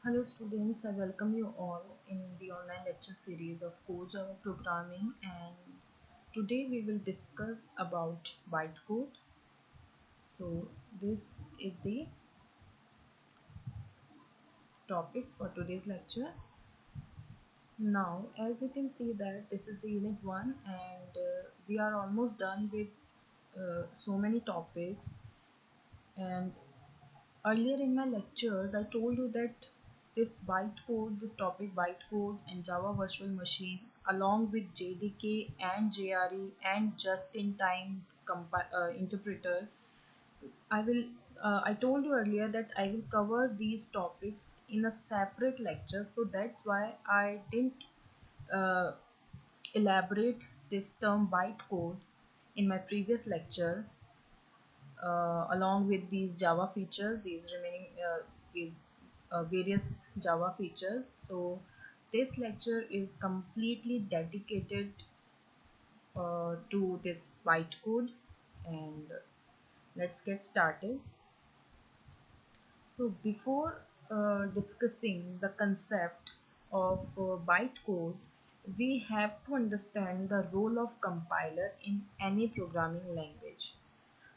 Hello students, I welcome you all in the online lecture series of Core Java Programming, and today we will discuss about bytecode. So this is the topic for today's lecture. Now as you can see that this is the unit 1 and we are almost done with so many topics, and earlier in my lectures, I told you that this topic bytecode and Java Virtual Machine, along with JDK and JRE and just-in-time interpreter, I told you earlier that I will cover these topics in a separate lecture. So that's why I didn't uh, elaborate this term bytecode in my previous lecture, along with these Java features, these various Java features. So this lecture is completely dedicated to this bytecode, and let's get started. So before discussing the concept of bytecode, we have to understand the role of compiler in any programming language.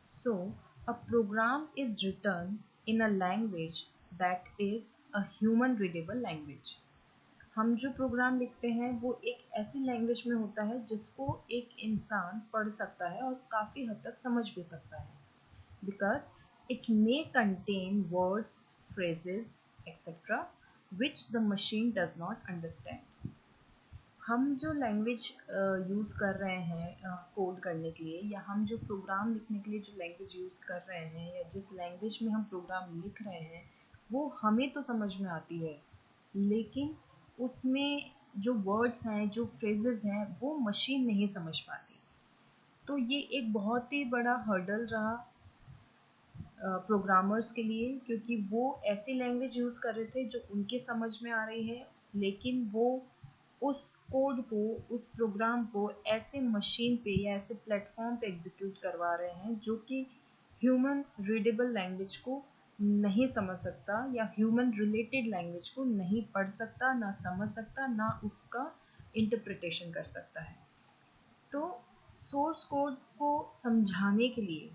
So, a program is written in a language that is a human readable language. हम जो programme लिखते हैं वो एक ऐसी language में होता है जिसको एक इंसान पढ़ सकता है और काफ़ी हद तक समझ भी सकता है, because it may contain words, phrases, etc. which the machine does not understand. हम जो लैंग्वेज यूज़ कर रहे हैं कोड करने के लिए, या हम जो प्रोग्राम लिखने के लिए जो लैंग्वेज यूज़ कर रहे हैं, या जिस लैंग्वेज में हम प्रोग्राम लिख रहे हैं, वो हमें तो समझ में आती है, लेकिन उसमें जो वर्ड्स हैं, जो फ्रेजेस हैं, वो मशीन नहीं समझ पाती। तो ये एक बहुत ही बड़ा हर्डल रहा प्रोग्रामर्स के लिए, क्योंकि वो ऐसी लैंग्वेज यूज़ कर रहे थे जो उनके समझ में आ रही है, लेकिन वो उस कोड को, उस प्रोग्राम को ऐसे मशीन पे या ऐसे प्लेटफॉर्म पे एग्जीक्यूट करवा रहे हैं जो कि ह्यूमन रीडेबल लैंग्वेज को नहीं समझ सकता, या ह्यूमन रिलेटेड लैंग्वेज को नहीं पढ़ सकता, ना समझ सकता, ना उसका इंटरप्रिटेशन कर सकता है। तो सोर्स कोड को समझाने के लिए,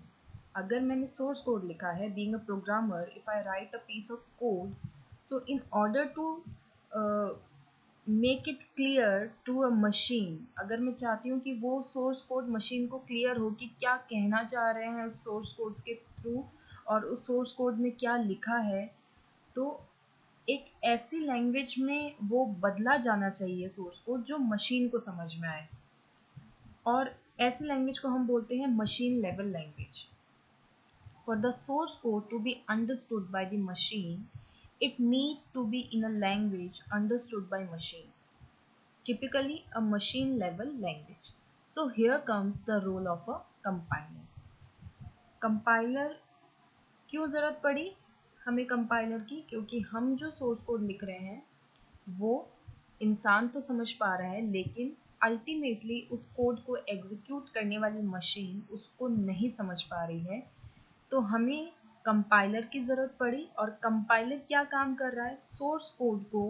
अगर मैंने सोर्स कोड लिखा है, being a programmer, if I write a piece of code, so in order to make it clear to a machine, अगर मैं चाहती हूँ कि वो सोर्स कोड मशीन को क्लियर हो कि क्या कहना चाह रहे हैं उस सोर्स कोड्स के थ्रू और उस सोर्स कोड में क्या लिखा है, तो एक ऐसी लैंग्वेज में वो बदला जाना चाहिए सोर्स कोड जो मशीन को समझ में आए, और ऐसी लैंग्वेज को हम बोलते हैं machine level language. For the source code to be understood by the machine, it needs to be in a language understood by machines, typically a machine level language. So here comes the role of a compiler. Compiler क्यों ज़रूरत पड़ी हमें compiler की? क्योंकि हम जो source code लिख रहे हैं वो इंसान तो समझ पा रहा है, लेकिन अल्टीमेटली उस कोड को एग्जीक्यूट करने वाली मशीन उसको नहीं समझ पा रही है। तो हमें कंपाइलर की ज़रूरत पड़ी, और कंपाइलर क्या काम कर रहा है? सोर्स कोड को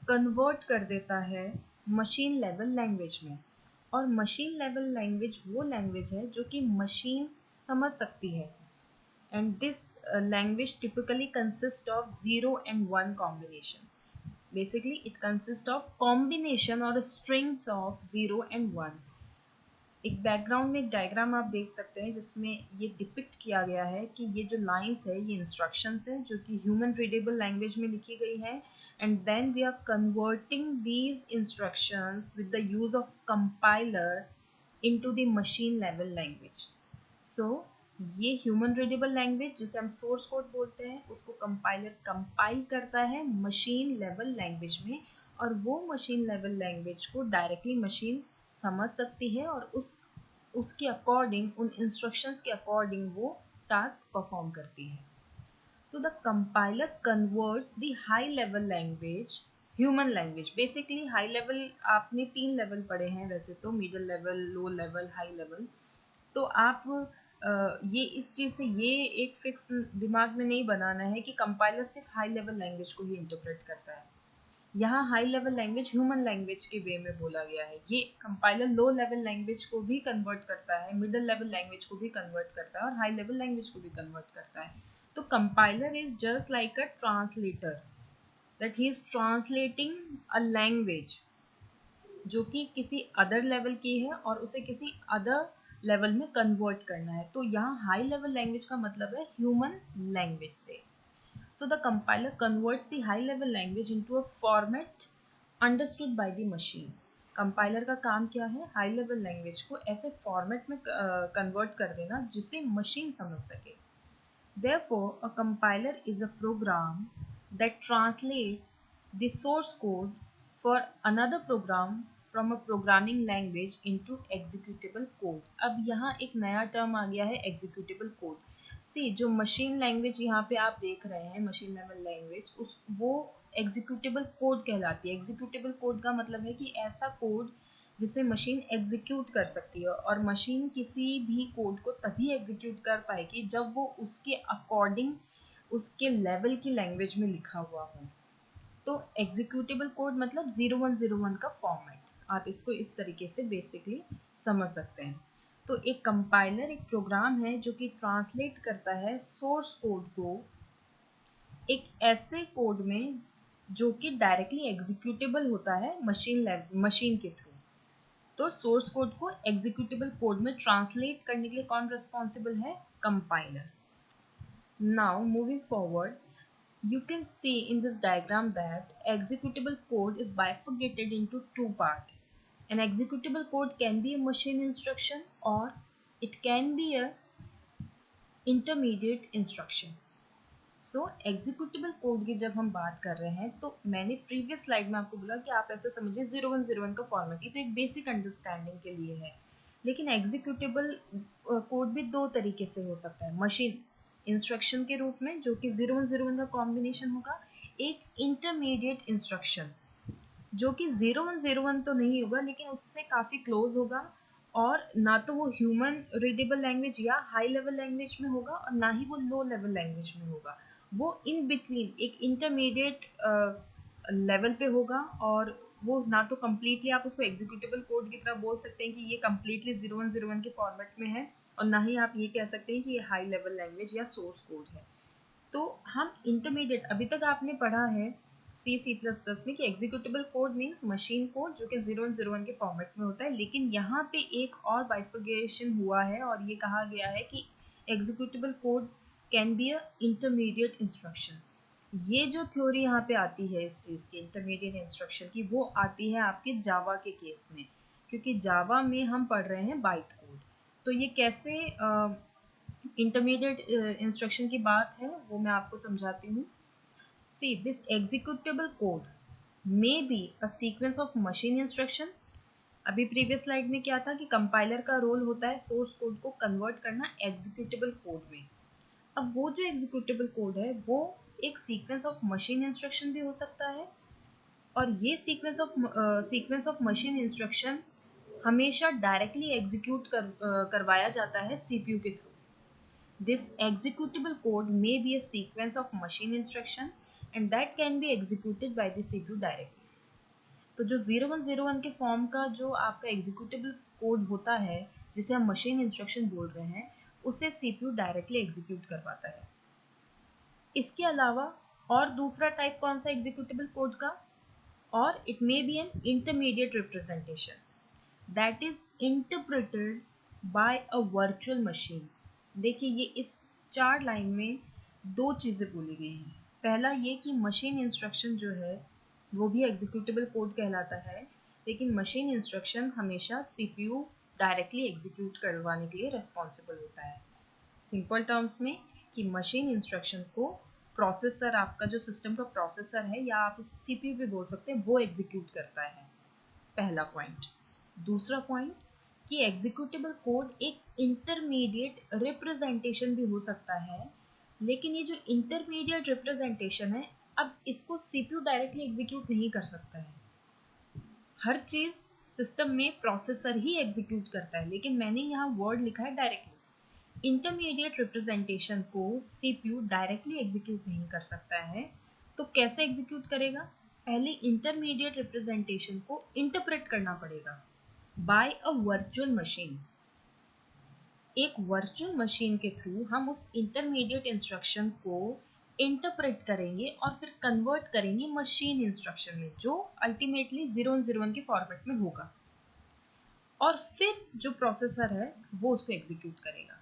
कन्वर्ट कर देता है मशीन लेवल लैंग्वेज में, और मशीन लेवल लैंग्वेज वो लैंग्वेज है जो कि मशीन समझ सकती है, and this language typically consists of 0 and 1 combination. Basically it consists of combination or strings of 0 and 1. एक बैकग्राउंड में एक डायग्राम आप देख सकते हैं जिसमें ये डिपिक्ट किया गया है कि ये जो लाइंस है ये इंस्ट्रक्शंस हैं जो कि ह्यूमन रीडेबल लैंग्वेज में लिखी गई है, and then we are converting these instructions with the use of compiler into the machine level language. So ये ह्यूमन रीडेबल लैंग्वेज जिसे हम सोर्स कोड बोलते हैं, उसको कंपाइलर कंपाइल करता है मशीन लेवल लैंग्वेज में, और वो मशीन लेवल लैंग्वेज को डायरेक्टली मशीन समझ सकती है, और उसके अकॉर्डिंग, उन इंस्ट्रक्शंस के अकॉर्डिंग वो टास्क परफॉर्म करती है। So the compiler converts the high level language, human language. Basically high level आपने 3 लेवल पढ़े हैं वैसे तो, middle level, low level, high level. तो आप ये इस चीज़ से ये एक फिक्स दिमाग में नहीं बनाना है कि कंपाइलर सिर्फ हाई लेवल लैंग्वेज को ही इंटरप्रेट करता है। यहाँ high level language human language के वे में बोला गया है। ये कंपाइलर लो लेवल लैंग्वेज को भी कन्वर्ट करता है, मिडिल लेवल लैंग्वेज को भी कन्वर्ट करता है और हाई लेवल लैंग्वेज को भी कन्वर्ट करता है। तो compiler is just like a translator, that he is translating a language जो कि किसी अदर लेवल की है और उसे किसी अदर लेवल में कन्वर्ट करना है। तो यहाँ हाई लेवल लैंग्वेज का मतलब है ह्यूमन लैंग्वेज से। So the compiler converts the high level language into a format understood by the machine. Compiler का काम क्या है? हाई लेवल लैंग्वेज को ऐसे फॉर्मेट में कन्वर्ट कर देना जिसे मशीन समझ सके। Therefore, a compiler is a program that translates the source code for another program from a programming language into executable code. अब यहाँ एक नया टर्म आ गया है, executable code. सी जो मशीन लैंग्वेज यहाँ पे आप देख रहे हैं, मशीन लेवल लैंग्वेज, उस वो एग्जीक्यूटेबल कोड कहलाती है। एग्जीक्यूटेबल कोड का मतलब है कि ऐसा कोड जिसे मशीन एग्जीक्यूट कर सकती है, और मशीन किसी भी कोड को तभी एग्जीक्यूट कर पाएगी जब वो उसके अकॉर्डिंग उसके लेवल की लैंग्वेज में लिखा हुआ हो। तो एग्जीक्यूटेबल कोड मतलब 0101 का फॉर्मेट, आप इसको इस तरीके से बेसिकली समझ सकते हैं। तो एक कंपाइलर एक प्रोग्राम है जो कि ट्रांसलेट करता है सोर्स कोड को एक ऐसे कोड में जो कि डायरेक्टली एग्जीक्यूटेबल होता है मशीन के थ्रू। तो सोर्स कोड को एग्जीक्यूटेबल कोड में ट्रांसलेट करने के लिए कौन रिस्पॉन्सिबल है? Compiler. Now moving forward, you can see in this diagram that executable code is bifurcated into two parts. An executable code can be a machine instruction or it can be a intermediate instruction. So executable code की जब हम बात कर रहे हैं तो मैंने previous slide में आपको बोला कि आप ऐसे समझिए 0101 का फॉर्मेट, ये तो एक बेसिक अंडरस्टैंडिंग के लिए है। लेकिन एग्जीक्यूटेबल कोड भी दो तरीके से हो सकता है, मशीन इंस्ट्रक्शन के रूप में जो कि 0101 का कॉम्बिनेशन होगा, एक इंटरमीडिएट इंस्ट्रक्शन जो कि 0101 तो नहीं होगा लेकिन उससे काफ़ी क्लोज होगा, और ना तो वो ह्यूमन रीडेबल लैंग्वेज या हाई लेवल लैंग्वेज में होगा और ना ही वो लो लेवल लैंग्वेज में होगा। वो इन बिटवीन एक इंटरमीडिएट लेवल पे होगा, और वो ना तो कम्प्लीटली आप उसको एग्जीक्यूटेबल कोड की तरह बोल सकते हैं कि ये कम्प्लीटली 0101 के फॉर्मेट में है, और ना ही आप ये कह सकते हैं कि ये हाई लेवल लैंग्वेज या सोर्स कोड है। तो हम इंटरमीडिएट, अभी तक आपने पढ़ा है C++ में कि executable code means machine code जो कि 0101 के फॉर्मेट में होता है, लेकिन यहाँ पे एक और बाइफर्गेशन हुआ है और ये कहा गया है कि executable code can be a intermediate instruction. ये जो थ्योरी यहाँ पे आती है इस चीज़ की इंटरमीडिएट इंस्ट्रक्शन की, वो आती है आपके जावा के केस में, क्योंकि जावा में हम पढ़ रहे हैं बाइट कोड। तो ये कैसे इंटरमीडिएट इंस्ट्रक्शन की बात है वो मैं आपको समझाती हूँ। See, this executable code may be a sequence of machine instruction. अभी प्रीवियस स्लाइड में क्या था कि कंपाइलर का रोल होता है सोर्स कोड को कन्वर्ट करना एग्जीक्यूटेबल कोड में। अब वो जो एग्जीक्यूटेबल कोड है वो एक सीक्वेंस ऑफ मशीन इंस्ट्रक्शन भी हो सकता है, और ये सीक्वेंस ऑफ मशीन इंस्ट्रक्शन हमेशा डायरेक्टली एग्जीक्यूट करवाया जाता है सीपीयू के through. This executable code may be a sequence of machine instruction and that can be executed by the CPU directly. तो जो 0101 के फॉर्म का जो आपका एग्जीक्यूटेबल कोड होता है जिसे हम मशीन इंस्ट्रक्शन बोल रहे हैं, उसे CPU डायरेक्टली एग्जीक्यूट करवाता है। इसके अलावा और दूसरा टाइप कौन सा एग्जीक्यूटेबल कोड का? और it may be an intermediate representation that is interpreted bye a virtual machine. देखिए ये इस 4 लाइन में दो चीज़ें बोली गई हैं। पहला ये कि मशीन इंस्ट्रक्शन जो है वो भी एग्जीक्यूटेबल कोड कहलाता है, लेकिन मशीन इंस्ट्रक्शन हमेशा सीपीयू डायरेक्टली एग्जीक्यूट करवाने के लिए रिस्पॉन्सिबल होता है। सिंपल टर्म्स में कि मशीन इंस्ट्रक्शन को प्रोसेसर, आपका जो सिस्टम का प्रोसेसर है या आप उसे सीपीयू भी बोल सकते हैं, वो एग्जीक्यूट करता है। पहला पॉइंट। दूसरा पॉइंट कि एग्जीक्यूटेबल कोड एक इंटरमीडिएट रिप्रेजेंटेशन भी हो सकता है, लेकिन ये जो इंटरमीडिएट रिप्रेजेंटेशन है, अब इसको सीपीयू डायरेक्टली एग्जीक्यूट नहीं कर सकता है। हर चीज़ सिस्टम में प्रोसेसर ही एग्जीक्यूट करता है, लेकिन मैंने यहाँ वर्ड लिखा है डायरेक्टली। इंटरमीडिएट रिप्रेजेंटेशन को सीपीयू डायरेक्टली एग्जीक्यूट नहीं कर सकता है, तो कैसे एग्जीक्यूट करेगा? पहले इंटरमीडिएट रिप्रेजेंटेशन को इंटरप्रेट करना पड़ेगा बाय अ वर्चुअल मशीन। एक वर्चुअल मशीन के थ्रू हम उस इंटरमीडिएट इंस्ट्रक्शन को इंटरप्रेट करेंगे और फिर कन्वर्ट करेंगे मशीन इंस्ट्रक्शन में, जो अल्टीमेटली 0 के फॉर्मेट में होगा, और फिर जो प्रोसेसर है वो उसको एग्जीक्यूट करेगा।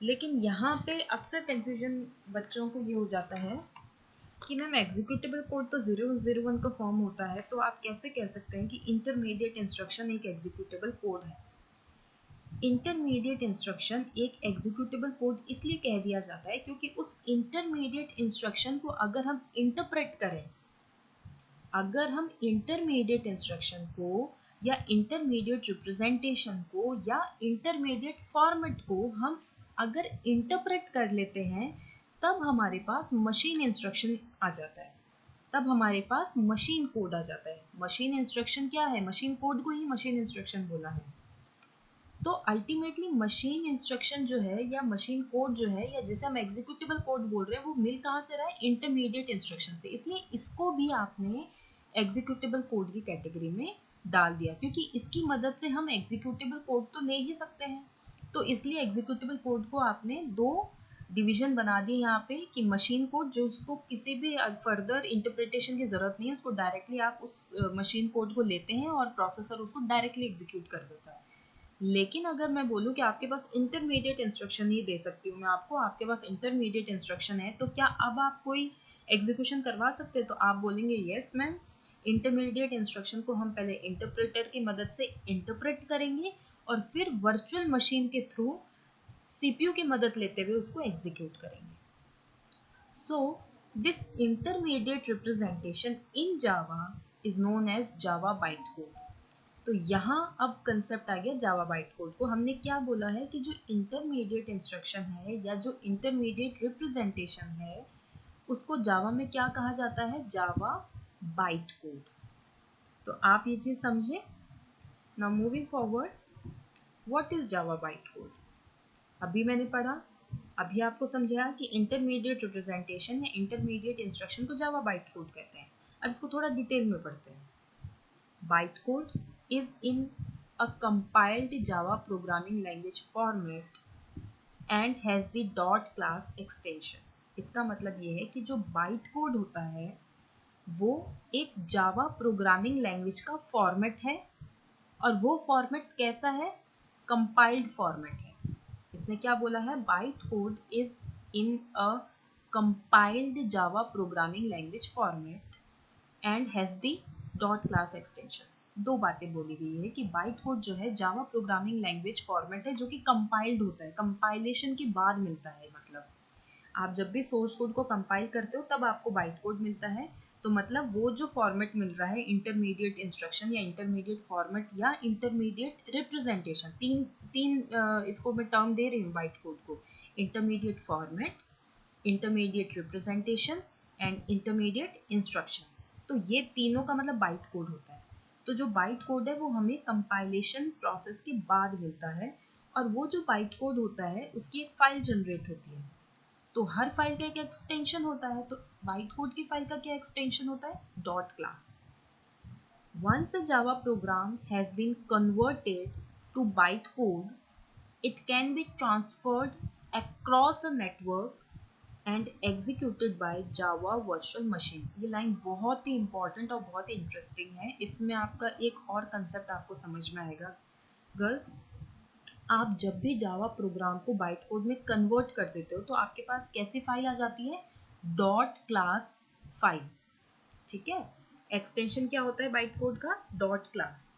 लेकिन यहाँ पे अक्सर कंफ्यूजन बच्चों को ये हो जाता है कि मैम एग्जीक्यूटेबल कोड तो 0 का फॉर्म होता है, तो आप कैसे कह सकते हैं कि इंटरमीडिएट इंस्ट्रक्शन एक एग्जीक्यूटेबल कोड है? इंटरमीडिएट इंस्ट्रक्शन एक एग्जीक्यूटेबल कोड इसलिए कह दिया जाता है क्योंकि उस इंटरमीडिएट इंस्ट्रक्शन को अगर हम इंटरप्रेट करें, अगर हम इंटरमीडिएट इंस्ट्रक्शन को या इंटरमीडिएट रिप्रेजेंटेशन को या इंटरमीडिएट फॉर्मेट को हम अगर इंटरप्रेट कर लेते हैं, तब हमारे पास मशीन इंस्ट्रक्शन आ जाता है, तब हमारे पास मशीन कोड आ जाता है। मशीन इंस्ट्रक्शन क्या है? मशीन कोड को ही मशीन इंस्ट्रक्शन बोला है। तो अल्टीमेटली मशीन इंस्ट्रक्शन जो है या मशीन कोड जो है या जिसे हम एग्जीक्यूटेबल कोड बोल रहे हैं, वो मिल कहाँ से रहा है? इंटरमीडिएट इंस्ट्रक्शन से। इसलिए इसको भी आपने एग्जीक्यूटेबल कोड की कैटेगरी में डाल दिया, क्योंकि इसकी मदद से हम एग्जीक्यूटेबल कोड तो ले ही सकते हैं। तो इसलिए एग्जीक्यूटेबल कोड को आपने दो डिवीजन बना दिए यहाँ पे कि मशीन कोड, जो उसको किसी भी फर्दर इंटरप्रिटेशन की जरूरत नहीं है, उसको डायरेक्टली आप उस मशीन कोड को लेते हैं और प्रोसेसर उसको डायरेक्टली एग्जीक्यूट कर देता है। लेकिन अगर मैं बोलूँ कि आपके पास इंटरमीडिएट इंस्ट्रक्शन ही दे सकती हूँ मैं आपको, आपके पास इंटरमीडिएट इंस्ट्रक्शन है, तो क्या अब आप कोई एग्जीक्यूशन करवा सकते हैं? तो आप बोलेंगे यस मैम, इंटरमीडिएट इंस्ट्रक्शन को हम पहले इंटरप्रेटर की मदद से इंटरप्रेट करेंगे और फिर वर्चुअल मशीन के थ्रू सीपीयू की मदद लेते हुए उसको एग्जीक्यूट करेंगे। So this intermediate representation in Java is known as Java byte code. तो यहाँ अब कंसेप्ट आ गया जावा बाइट कोड को। हमने क्या बोला है कि जो इंटरमीडिएट इंस्ट्रक्शन है या जो इंटरमीडिएट रिप्रेजेंटेशन है, उसको जावा में क्या कहा जाता है? जावा बाइट कोड। तो आप ये चीज समझे। Now moving forward, what is Java byte code? अभी मैंने पढ़ा, अभी आपको समझाया कि इंटरमीडिएट रिप्रेजेंटेशन या इंटरमीडिएट इंस्ट्रक्शन को जावा बाइट कोड कहते हैं। अब इसको थोड़ा डिटेल में पढ़ते हैं। Bytecode is in a compiled Java programming language format and has the dot class extension। इसका मतलब ये है कि जो बाइट कोड होता है वो एक जावा प्रोग्रामिंग लैंग्वेज का फॉर्मेट है, और वो फॉर्मेट कैसा है? कंपाइल्ड फॉर्मेट है। इसने क्या बोला है? Bite code is in a compiled Java programming language format and has the dot class extension. दो बातें बोली गई है कि बाइट कोड जो है जावा प्रोग्रामिंग लैंग्वेज फॉर्मेट है जो कि कंपाइल्ड होता है, कंपाइलेशन के बाद मिलता है। मतलब आप जब भी सोर्स कोड को कंपाइल करते हो तब आपको बाइट कोड मिलता है। तो मतलब वो जो फॉर्मेट मिल रहा है, इंटरमीडिएट इंस्ट्रक्शन या इंटरमीडिएट फॉर्मेट या इंटरमीडिएट रिप्रेजेंटेशन, तीन इसको मैं टर्म दे रही हूँ बाइट कोड को। Intermediate format, intermediate representation and intermediate instruction. तो ये तीनों का मतलब बाइट कोड होता है। तो जो बाइट कोड है वो हमें कंपाइलेशन प्रोसेस के बाद मिलता है, और वो जो बाइट कोड होता है उसकी एक फाइल जनरेट होती है। तो हर फाइल का एक एक्सटेंशन होता है, तो बाइट कोड की फाइल का क्या एक्सटेंशन होता है? Dot class. Once a Java program has been converted to bytecode, it can be transferred across a network and executed by Java Virtual Machine। ये लाइन बहुत ही इंपॉर्टेंट और बहुत ही इंटरेस्टिंग है। इसमें आपका एक और कंसेप्ट आपको समझ में आएगा। गर्ल्स, आप जब भी जावा प्रोग्राम को बाइट कोड में कन्वर्ट कर देते हो तो आपके पास कैसी फाइल आ जाती है? Dot class file. ठीक है, एक्सटेंशन क्या होता है बाइट कोड का? Dot class.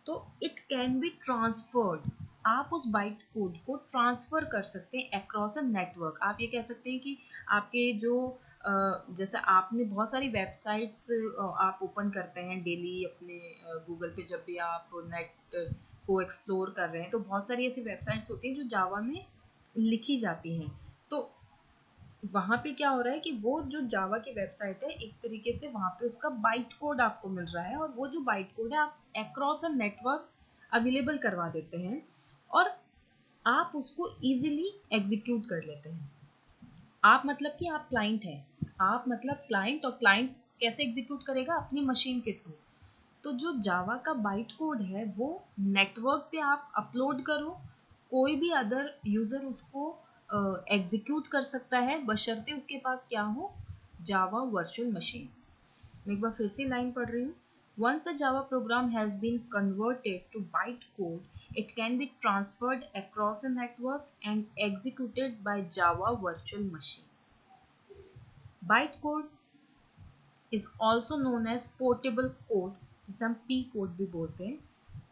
तो इट कैन बी ट्रांसफर्ड, आप उस बाइट कोड को ट्रांसफर कर सकते हैं अक्रॉस अ नेटवर्क। आप ये कह सकते हैं कि आपके जो जैसे आपने बहुत सारी वेबसाइट्स आप ओपन करते हैं डेली अपने गूगल पे, जब भी आप नेट को एक्सप्लोर कर रहे हैं तो बहुत सारी ऐसी वेबसाइट्स होती हैं जो जावा में लिखी जाती हैं। तो वहाँ पे क्या हो रहा है कि वो जो जावा की वेबसाइट है, एक तरीके से वहाँ पे उसका बाइट कोड आपको मिल रहा है, और वो जो बाइट कोड है आप अक्रॉस अ नेटवर्क अवेलेबल करवा देते हैं। और आप उसको इजीली एग्जीक्यूट कर लेते हैं। आप मतलब कि आप क्लाइंट हैं, आप मतलब क्लाइंट, और क्लाइंट कैसे एग्जीक्यूट करेगा? अपनी मशीन के थ्रू। तो जो जावा का बाइट कोड है वो नेटवर्क पे आप अपलोड करो, कोई भी अदर यूजर उसको एग्जीक्यूट कर सकता है, बशर्ते उसके पास क्या हो? Java virtual machine. मैं एक बार फिर से लाइन पढ़ रही हूँ। Once a Java program has been converted to bytecode, it can be transferred across a network and executed by Java virtual machine. Bytecode is also known as portable code, जिसे हम P code भी बोलते हैं,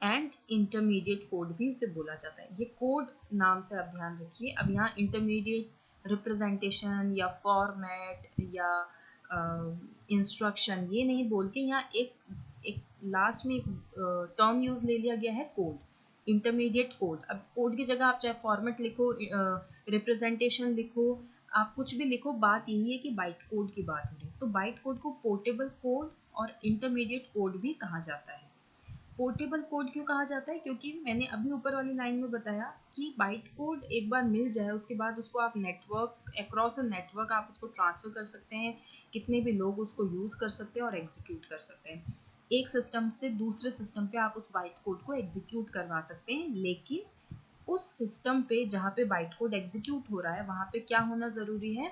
and intermediate code भी इसे बोला जाता है। ये कोड नाम से आप ध्यान रखिए। अब यहाँ इंटरमीडिएट रिप्रेजेंटेशन या फॉर्मेट या इंस्ट्रक्शन ये नहीं बोल के यहाँ एक एक लास्ट में एक टर्म यूज ले लिया गया है, कोड, इंटरमीडिएट कोड। अब कोड की जगह आप चाहे फॉर्मेट लिखो, रिप्रेजेंटेशन लिखो, आप कुछ भी लिखो, बात यही है कि बाइट कोड की बात हो रही है। तो बाइट कोड को पोर्टेबल कोड और इंटरमीडिएट कोड भी कहा जाता है। पोर्टेबल कोड क्यों कहा जाता है? क्योंकि मैंने अभी ऊपर वाली लाइन में बताया कि बाइट कोड एक बार मिल जाए उसके बाद उसको आप नेटवर्क, अक्रॉस अ नेटवर्क आप उसको ट्रांसफर कर सकते हैं, कितने भी लोग उसको यूज कर सकते हैं और एग्जीक्यूट कर सकते हैं। एक सिस्टम से दूसरे सिस्टम पे आप उस बाइट कोड को एग्जीक्यूट करवा सकते हैं, लेकिन उस सिस्टम पे जहाँ पे बाइट कोड एग्जीक्यूट हो रहा है वहाँ पे क्या होना जरूरी है?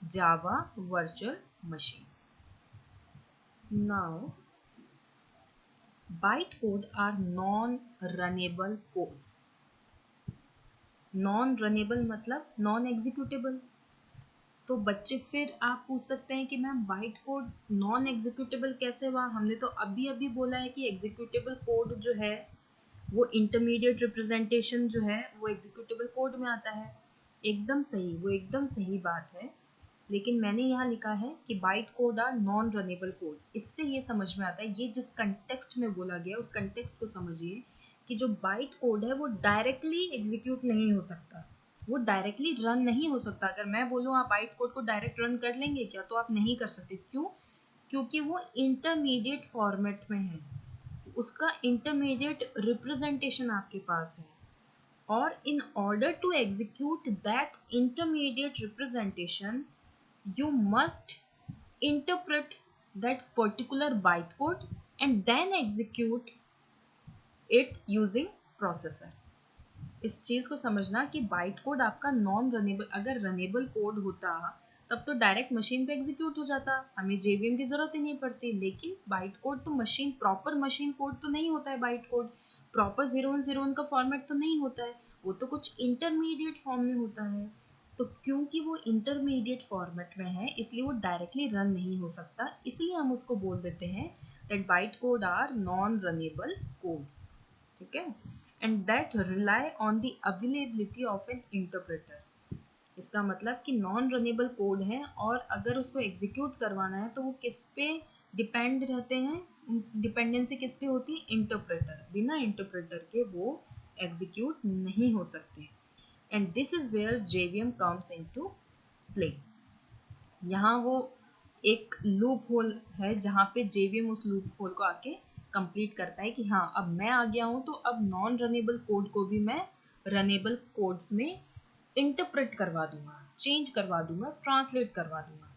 Java virtual machine. Now bytecode are non-runnable codes. non-runnable मतलब नॉन एग्जीक्यूटेबल। तो बच्चे फिर आप पूछ सकते हैं कि ma'am byte code non executable कैसे हुआ? हमने तो अभी अभी बोला है कि एग्जीक्यूटेबल कोड जो है वो इंटरमीडिएट रिप्रेजेंटेशन जो है वो एग्जीक्यूटेबल कोड में आता है। एकदम सही, वो एकदम सही बात है, लेकिन मैंने यहाँ लिखा है कि byte code are non runnable code. इससे ये समझ में आता है, ये जिस कंटेक्स्ट में बोला गया उस कंटेक्स्ट को समझिए कि जो बाइट कोड है वो डायरेक्टली एग्जीक्यूट नहीं हो सकता, वो डायरेक्टली रन नहीं हो सकता। अगर मैं बोलूँ आप बाइट कोड को डायरेक्ट रन कर लेंगे क्या, तो आप नहीं कर सकते। क्यों? क्योंकि वो इंटरमीडिएट फॉर्मेट में है, उसका इंटरमीडिएट रिप्रेजेंटेशन आपके पास है, और in order to execute that intermediate representation you must interpret that particular bytecode and then execute it using processor। इस चीज को समझना कि बाइट कोड आपका नॉन रनेबल, अगर रनेबल कोड होता तब तो डायरेक्ट मशीन पे एग्जीक्यूट हो जाता, हमें जेवीएम की जरूरत ही नहीं पड़ती। लेकिन बाइट कोड तो मशीन, प्रॉपर मशीन कोड तो नहीं होता है। बाइट कोड प्रॉपर 0101 का फॉर्मेट तो नहीं होता है, वो तो कुछ इंटरमीडिएट फॉर्म में होता है। तो क्योंकि वो इंटरमीडिएट फॉर्मेट में है इसलिए वो डायरेक्टली रन नहीं हो सकता, इसलिए हम उसको बोल देते हैं that byte code are non runnable codes. ठीक है, and that rely on the availability of an interpreter. इसका मतलब कि नॉन रनेबल कोड है और अगर उसको एग्जीक्यूट करवाना है तो वो किस पे डिपेंड रहते हैं? डिपेंडेंसी किस पे होती है? इंटरप्रेटर। बिना इंटरप्रेटर के वो एग्जीक्यूट नहीं हो सकते। And this is where JVM comes into play. यहाँ वो एक लूप होल है जहाँ पे जेवीएम उस लूप होल को आके कंप्लीट करता है कि हाँ अब मैं आ गया हूँ, तो अब नॉन रनेबल कोड को भी मैं रनेबल कोड्स में इंटरप्रेट करवा दूंगा, चेंज करवा दूंगा, ट्रांसलेट करवा दूंगा।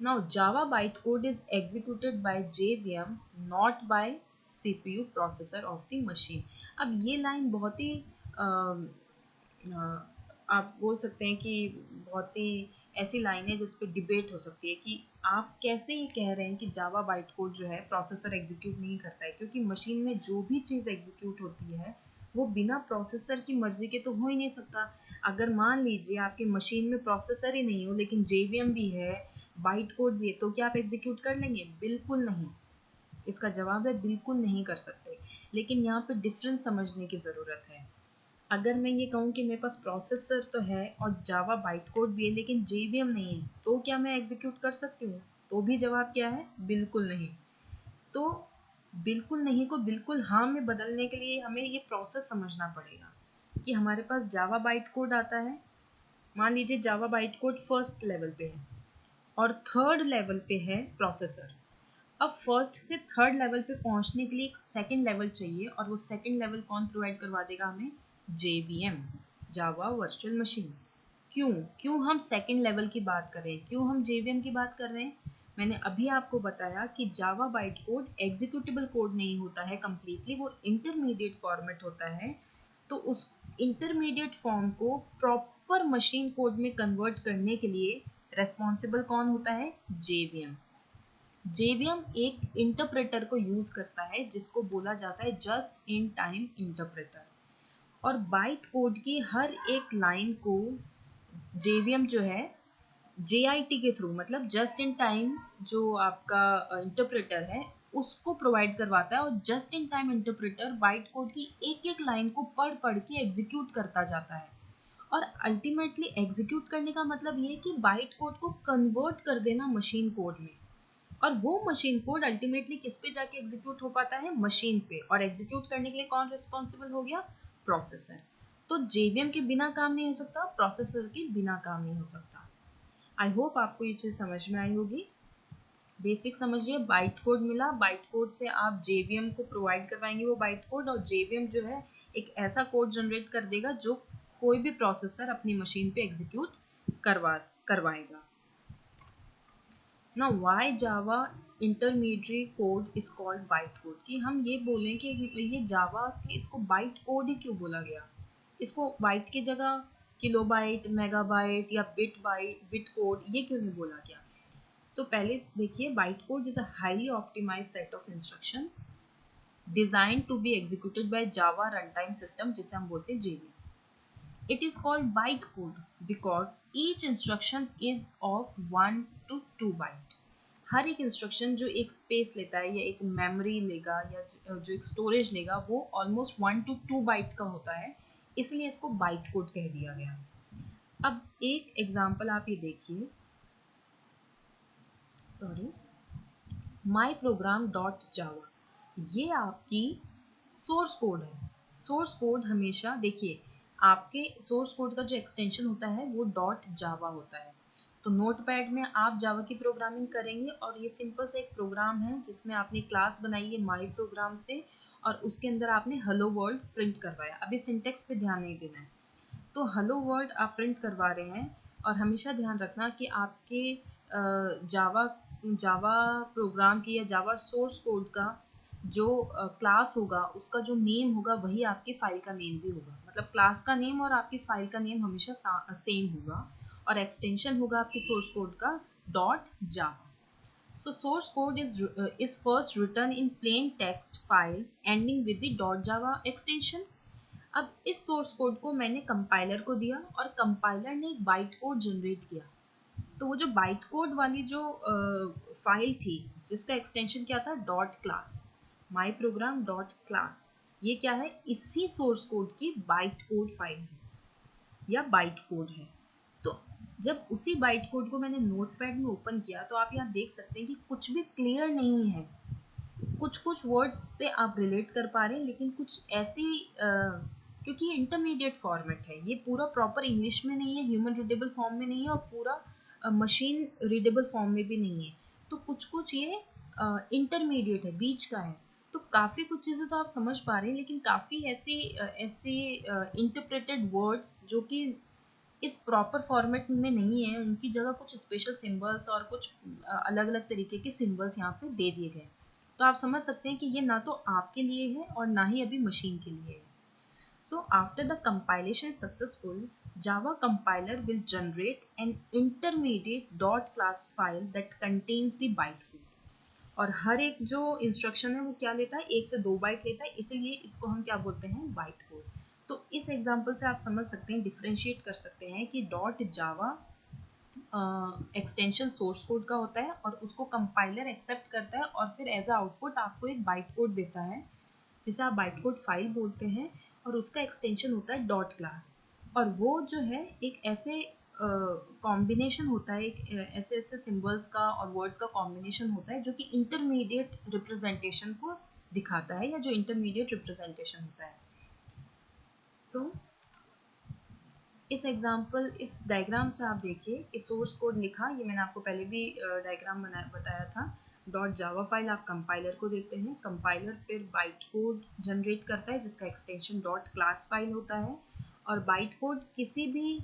Now Java bytecode is executed by JVM not bye CPU processor of the machine. अब ये लाइन बहुत ही आप बोल सकते हैं कि बहुत ही ऐसी लाइन है जिस पे डिबेट हो सकती है कि आप कैसे ये कह रहे हैं कि जावा बाइट कोड जो है प्रोसेसर एग्जीक्यूट नहीं करता है, क्योंकि मशीन में जो भी चीज़ एग्जीक्यूट होती है वो बिना प्रोसेसर की मर्जी के तो हो ही नहीं सकता। अगर मान लीजिए आपकी मशीन में प्रोसेसर ही नहीं हो लेकिन जेवीएम भी है, बाइट कोड भी है, तो क्या आप एग्जीक्यूट कर लेंगे? बिल्कुल नहीं। इसका जवाब है बिल्कुल नहीं कर सकते। लेकिन यहाँ पे डिफरेंस समझने की ज़रूरत है। अगर मैं ये कहूँ कि मेरे पास प्रोसेसर तो है और जावा बाइट कोड भी है लेकिन जेवीएम नहीं है, तो क्या मैं एग्जीक्यूट कर सकती हूँ? तो भी जवाब क्या है? बिल्कुल नहीं। तो बिल्कुल नहीं को बिल्कुल हाँ में बदलने के लिए हमें ये प्रोसेस समझना पड़ेगा कि हमारे पास जावा बाइट कोड आता है। मान लीजिए जावा बाइट कोड फर्स्ट लेवल पे है और थर्ड लेवल पे है प्रोसेसर। अब फर्स्ट से थर्ड लेवल पे पहुंचने के लिए एक सेकंड लेवल चाहिए, और वो सेकंड लेवल कौन प्रोवाइड करवा देगा हमें? जेवीएम। Java virtual machine. क्यों हम सेकेंड लेवल की बात कर रहे हैं, क्यों हम JVM की बात कर रहे हैं? मैंने अभी आपको बताया कि जावा बाइट कोड एग्जीक्यूटेबल कोड नहीं होता है कंप्लीटली, वो इंटरमीडिएट फॉर्मेट होता है। तो उस इंटरमीडिएट फॉर्म को प्रॉपर मशीन कोड में कन्वर्ट करने के लिए रेस्पॉन्सिबल कौन होता है? JVM। JVM एक इंटरप्रेटर को यूज करता है जिसको बोला जाता है जस्ट इन टाइम इंटरप्रेटर। और बाइट कोड की हर एक लाइन को JVM जो है JIT के थ्रू, मतलब जस्ट इन टाइम जो आपका इंटरप्रेटर है उसको प्रोवाइड करवाता है, और just in time interpreter byte code की एक एक लाइन को पढ़ पढ़ के एग्जीक्यूट करता जाता है। और अल्टीमेटली एग्जीक्यूट करने का मतलब ये है कि बाइट कोड को कन्वर्ट कर देना मशीन कोड में। और वो मशीन कोड अल्टीमेटली किस पे जाके एग्जीक्यूट हो पाता है? मशीन पे। और एग्जीक्यूट करने के लिए कौन रिस्पॉन्सिबल हो गया? प्रोसेसर। तो JVM के बिना काम नहीं हो सकता, प्रोसेसर के बिना काम नहीं हो सकता। आई होप आपको ये चीज़ समझ में आई होगी। बेसिक समझिए, बाइट कोड मिला, बाइट कोड से आप JVM को प्रोवाइड करवाएंगे वो बाइट कोड, और JVM जो है एक ऐसा कोड जनरेट कर देगा जो कोई भी प्रोसेसर अपनी मशीन पे एग्जीक्यूट करवाएगा। Now why Java intermediate code is called bytecode? कि हम ये बोलें कि ये जावा इसको बाइट कोड ही क्यों बोला गया? इसको बाइट की जगह किलोबाइट, मेगाबाइट या बिट कोड ये क्यों नहीं बोला गया? सो पहले देखिए, byte code is a highly optimised set of instructions designed to be executed by Java run time system, जिसे हम बोलते हैं JVM. It is called bytecode because each instruction is of 1 to 2 byte. हर एक instruction जो एक space लेता है या एक मेमोरी लेगा या जो एक स्टोरेज लेगा वो ऑलमोस्ट 1 to 2 बाइट का होता है, इसलिए इसको बाइट कोड कह दिया गया। अब एक एग्जांपल आप ये देखिए, माई प्रोग्राम डॉट जावा, ये आपकी सोर्स कोड है। सोर्स कोड हमेशा देखिए, आपके सोर्स कोड का जो एक्सटेंशन होता है वो डॉट जावा होता है। तो नोटपैड में आप जावा की प्रोग्रामिंग करेंगे और ये सिंपल सा एक प्रोग्राम है जिसमें आपने क्लास बनाई है माई प्रोग्राम से, और उसके अंदर आपने हेलो वर्ल्ड प्रिंट करवाया। अभी सिंटेक्स पे ध्यान नहीं देना है। तो हेलो वर्ल्ड आप प्रिंट करवा रहे हैं, और हमेशा ध्यान रखना कि आपके जावा प्रोग्राम की या जावा सोर्स कोड का जो क्लास होगा उसका जो नेम होगा वही आपकी फाइल का नेम भी होगा। मतलब क्लास का नेम और आपकी फाइल का नेम हमेशा सेम होगा, और एक्सटेंशन होगा आपके सोर्स कोड का dot Java. So source code is first written in plain text files ending with the .java extension. अब इस सोर्स कोड को मैंने कंपाइलर को दिया और कंपाइलर ने एक बाइट कोड जनरेट किया। तो वो जो बाइट कोड वाली जो फाइल थी जिसका एक्सटेंशन क्या था? डॉट क्लास, माई प्रोग्राम डॉट क्लास, ये क्या है? इसी सोर्स कोड की बाइट कोड फाइल है या बाइट कोड है। तो जब उसी बाइट कोड को मैंने नोटपैड में ओपन किया तो आप यहाँ देख सकते हैं कि कुछ भी क्लियर नहीं है। कुछ कुछ वर्ड्स से आप रिलेट कर पा रहे हैं, लेकिन कुछ ऐसी क्योंकि ये इंटरमीडिएट फॉर्मेट है, ये पूरा प्रॉपर इंग्लिश में नहीं है, ह्यूमन रीडेबल फॉर्म में नहीं है, और पूरा मशीन रीडेबल फॉर्म में भी नहीं है। तो कुछ कुछ ये इंटरमीडिएट है, बीच का है। तो काफ़ी कुछ चीज़ें तो आप समझ पा रहे हैं, लेकिन काफ़ी ऐसे इंटरप्रेटेड वर्ड्स जो कि इस प्रॉपर फॉर्मेट में नहीं है, उनकी जगह कुछ स्पेशल सिंबल्स और कुछ अलग अलग तरीके के सिंबल्स यहाँ पे दे दिए गए। तो आप समझ सकते हैं कि ये ना तो आपके लिए है और ना ही अभी मशीन के लिए है। So after the compilation is successful, Java compiler will generate an intermediate .class file that contains the bytecode. और हर एक जो इंस्ट्रक्शन है वो क्या लेता है? 1 से 2 बाइट लेता है, इसीलिए इसको हम क्या बोलते हैं? Bite code. तो इस एग्जांपल से आप समझ सकते हैं, डिफरेंशिएट कर सकते हैं कि डॉट जावा एक्सटेंशन सोर्स कोड का होता है और उसको कंपाइलर एक्सेप्ट करता है और फिर एज अ आउटपुट आपको एक बाइट कोड देता है जिसे आप बाइट कोड फाइल बोलते हैं, और उसका एक्सटेंशन होता है डॉट क्लास। और वो जो है एक ऐसे कॉम्बिनेशन होता है, एक ऐसे ऐसे सिंबल्स का और वर्ड्स का कॉम्बिनेशन होता है जो कि इंटरमीडिएट रिप्रेजेंटेशन को दिखाता है, या जो इंटरमीडिएट रिप्रेजेंटेशन होता है। सो इस एग्जांपल, इस डायग्राम से आप देखिए कि सोर्स कोड लिखा, ये मैंने आपको पहले भी डायग्राम बताया था। डॉट जावा फाइल आप कंपाइलर को देते हैं, कंपाइलर फिर बाइट कोड जनरेट करता है जिसका एक्सटेंशन डॉट क्लास फाइल होता है, और बाइट कोड किसी भी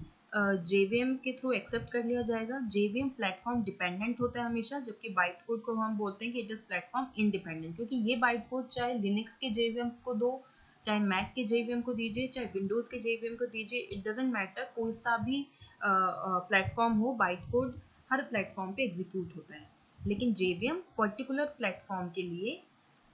JVM के थ्रू एक्सेप्ट कर लिया जाएगा। JVM प्लेटफॉर्म डिपेंडेंट होता है हमेशा, जबकि बाइट कोड को हम बोलते हैं कि इट इज़ प्लेटफॉर्म इंडिपेंडेंट, क्योंकि ये बाइट कोड चाहे लिनक्स के JVM को दो, चाहे मैक के JVM को दीजिए, चाहे विंडोज़ के JVM को दीजिए, इट डजेंट मैटर, कोई सा भी प्लेटफॉर्म हो, बाइट कोड हर प्लेटफॉर्म पे एग्जीक्यूट होता है। लेकिन JVM पर्टिकुलर प्लेटफॉर्म के लिए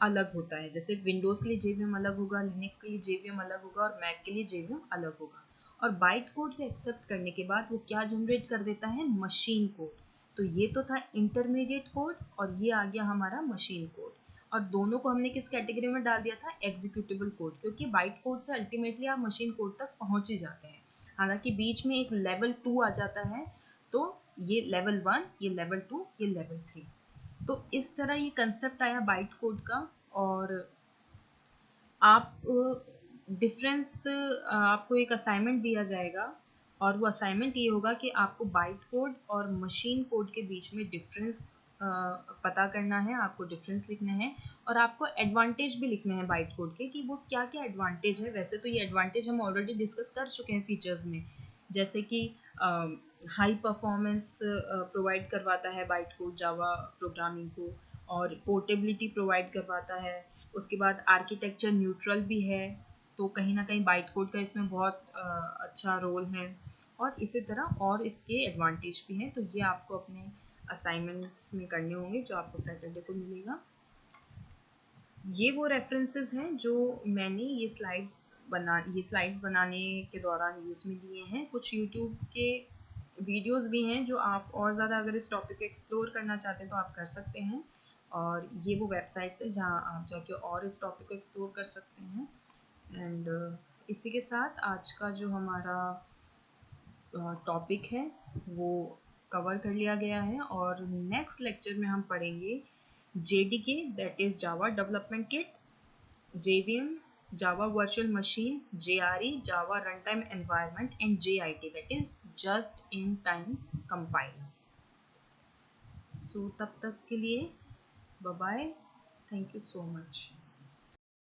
अलग होता है, जैसे विंडोज़ के लिए JVM अलग होगा, लिनक्स के लिए JVM अलग होगा और मैक के लिए JVM अलग होगा। और बाइट कोड को एक्सेप्ट करने के बाद वो क्या जनरेट कर देता है, मशीन कोड। तो ये तो था इंटरमीडिएट कोड और ये आ गया हमारा मशीन कोड, और दोनों को हमने किस कैटेगरी में डाल दिया था, एग्जीक्यूटेबल कोड, क्योंकि बाइट कोड से अल्टीमेटली आप मशीन कोड तक पहुंच ही जाते हैं। हालांकि बीच में एक लेवल 2 आ जाता है, तो ये लेवल 1, ये लेवल 2, ये लेवल 3। तो इस तरह ये कंसेप्ट आया बाइट कोड का। और आप डिफरेंस, आपको एक असाइनमेंट दिया जाएगा और वो असाइनमेंट ये होगा कि आपको बाइट कोड और मशीन कोड के बीच में डिफरेंस पता करना है, आपको डिफरेंस लिखना है और आपको एडवांटेज भी लिखने हैं बाइट कोड के कि वो क्या क्या एडवांटेज है। वैसे तो ये एडवांटेज हम ऑलरेडी डिस्कस कर चुके हैं फीचर्स में, जैसे कि हाई परफॉर्मेंस प्रोवाइड करवाता है बाइट कोड जावा प्रोग्रामिंग को, और पोर्टेबिलिटी प्रोवाइड करवाता है। उसके बाद आर्किटेक्चर न्यूट्रल भी है, तो कहीं ना कहीं बाइट कोड का इसमें बहुत अच्छा रोल है। और इसी तरह और इसके एडवांटेज भी हैं, तो ये आपको अपने असाइनमेंट्स में करने होंगे जो आपको सैटरडे को मिलेगा। ये वो रेफरेंसेस हैं जो मैंने ये स्लाइड्स बनाने के दौरान यूज़ में लिए हैं। कुछ यूट्यूब के वीडियोस भी हैं जो आप और ज़्यादा अगर इस टॉपिक को एक्सप्लोर करना चाहते हैं तो आप कर सकते हैं, और ये वो वेबसाइट्स है जहाँ आप जाके और इस टॉपिक को एक्सप्लोर कर सकते हैं। एंड इसी के साथ आज का जो हमारा टॉपिक है वो कवर कर लिया गया है, और नेक्स्ट लेक्चर में हम पढ़ेंगे JDK, that is Java development kit, JVM, Java Virtual Machine, JRE, Java Runtime Environment, and JIT, that is Just in Time Compiler. So तब तक के लिए bye bye, thank you so much.